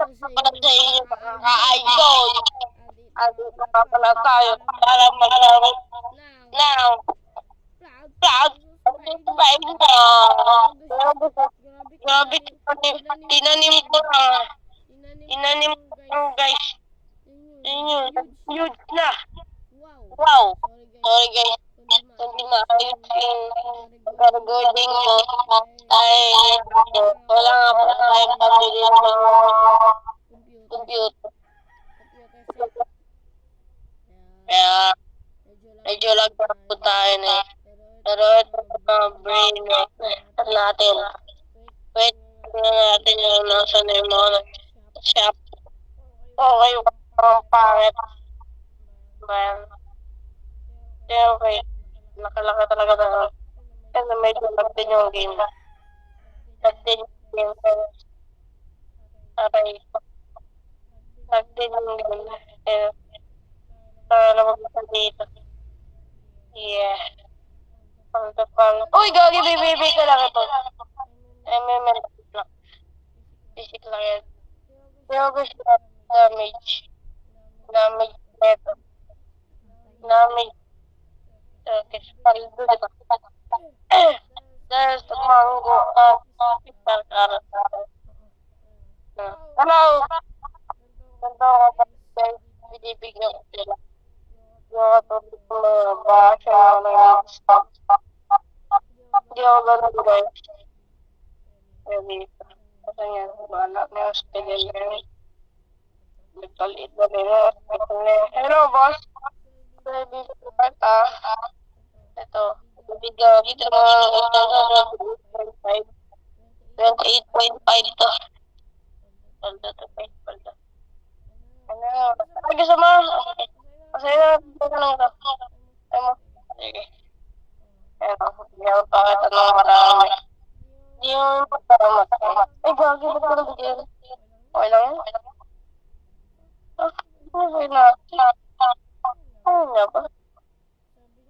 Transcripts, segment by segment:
para sa inyo makaka-idol. At nakakala tayo para maraming now. Proud subscribe na. Grabe tinanim ko na. Tinanim ko guys. Yun, huge na. Wow. Sorry guys. Hindi maayos yung recording mo. Ay, wala nga po tayong pamili ng mga computer. Kaya, medyo lag po tayo na eh. Pero ito brain natin. Wait, tingnan natin yung nasa na yung mga shop. Okay, ang pangit. Well, okay. Nakalaki talaga na. Kasi medyo lag din yung game. Lag din yung game. Aray. Lag din yung game. Para lumabas dito. Yeah. Uy, gagi, baby ka lang ito. MML lang. Basic lang yan. Pero gusto na damage. Damage ito. Damage. Okay, paldo dito. There's the mango hospital carrot. Hello! Ganto ako ba? Binibigyan ko sila. Yung katulad ng mga basya na stock. Hindi ako ganun guys. Dito. Kasi nga, wala na yung hospital yan. Nagkalit na nila. Hello boss! Baby, bata. Ito. Bibigyan dito mga 28.5 to. Palda to, palda. Ano? Ay, gusto mo? Okay. Kasi na lang ito. Ay mo. Sige. Pero, hindi ako pakita ng marami. Hindi yung matama. Ay, gagi, ba't ko nabigyan? Okay lang yan? Ah, okay na. Ano nga ba?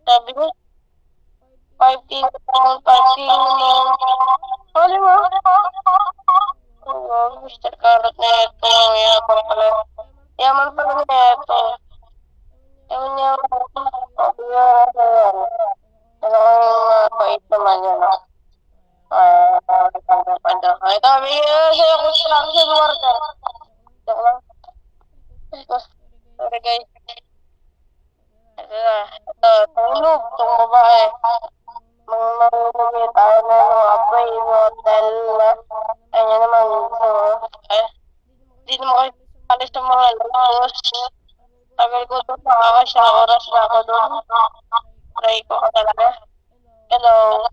Sabi ko, 5K naman, 5K naman. Hali mo? Oo, Mr. Carrot na ito. Yaman pala. Yaman pala na ito. Ewan niya, sabi niya, ano ang bait naman yun, no? Ito, may sa'yo construction worker. Joke lang. Sorry guys. Ito, tulog, itong babae. Mga marunong tayo na ng apoy, hotel na. Kanya naman, so, di naman kayo alis ng mga labos. Tagal ko doon, nakakasya oras na ako doon. Try ko ka talaga. Hello.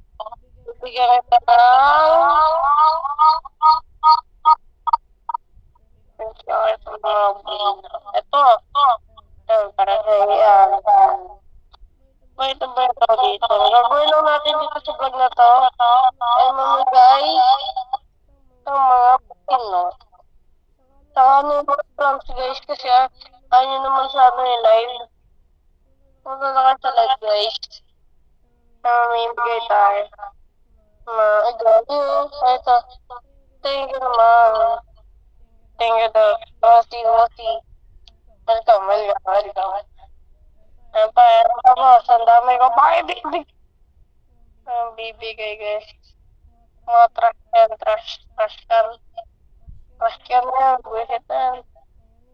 Bigyan kita ng... Ito. Para sa iyan. Ito ba ito dito? Gagawin lang natin dito sa vlog na to. Ay mamigay ng mga Pino. Saka ano yung mga prompts guys kasi ayaw naman sa ano yung live. Punta na ka sa live guys. Mamimigay tayo. Ay gabi oh. Ito. Thank you naman. Thank you daw. Wasi. Welcome. Ang pa, ang dami ko. Bakit bibig? Ang bibigay guys. Mga trash can na, buwisit na.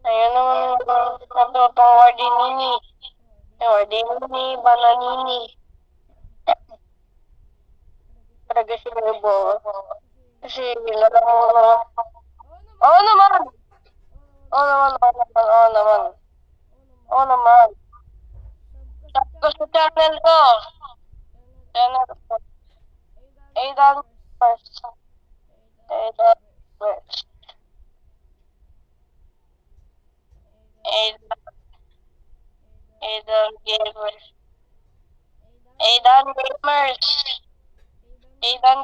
Ayun naman, natutong Wardinini. Wardinini, Bananini. Talaga sila yung buo. Kasi, nilalang mo na. Oo naman! Oo naman. Gusto channel ko. Channel ko. Aidan first. Aidan Gamers. Aidan Gamers. Aidan Gamers. Aidan.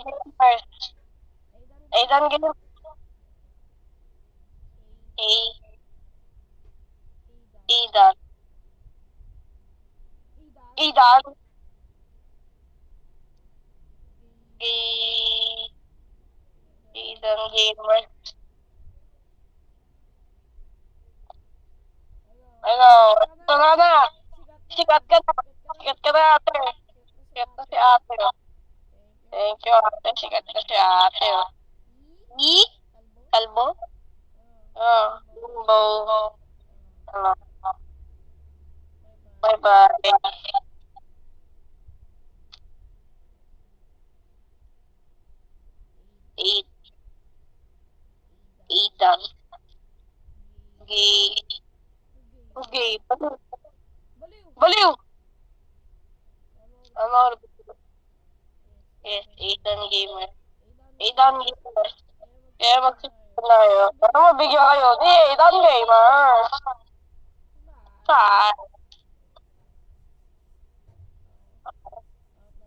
Aidan. Aidan Gamers. Ikaw, ito nga na. Sikat ka na. Sikat ka na ate. Sikat na si ate. Thank you ate. Sikat na si ate. I? Kalbo? Jumbo. Ah, bye-bye. Eight. Aidan. Gay. Gay. Baliw. Ano? Yes, Aidan Gamer. Aidan Gamer. Kaya magsisimula tayo. Ano mabigyan kayo? Di, Aidan Gamer. Saan?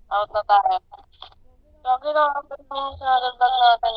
Out na tayo. Sabi na, sa dagdag natin.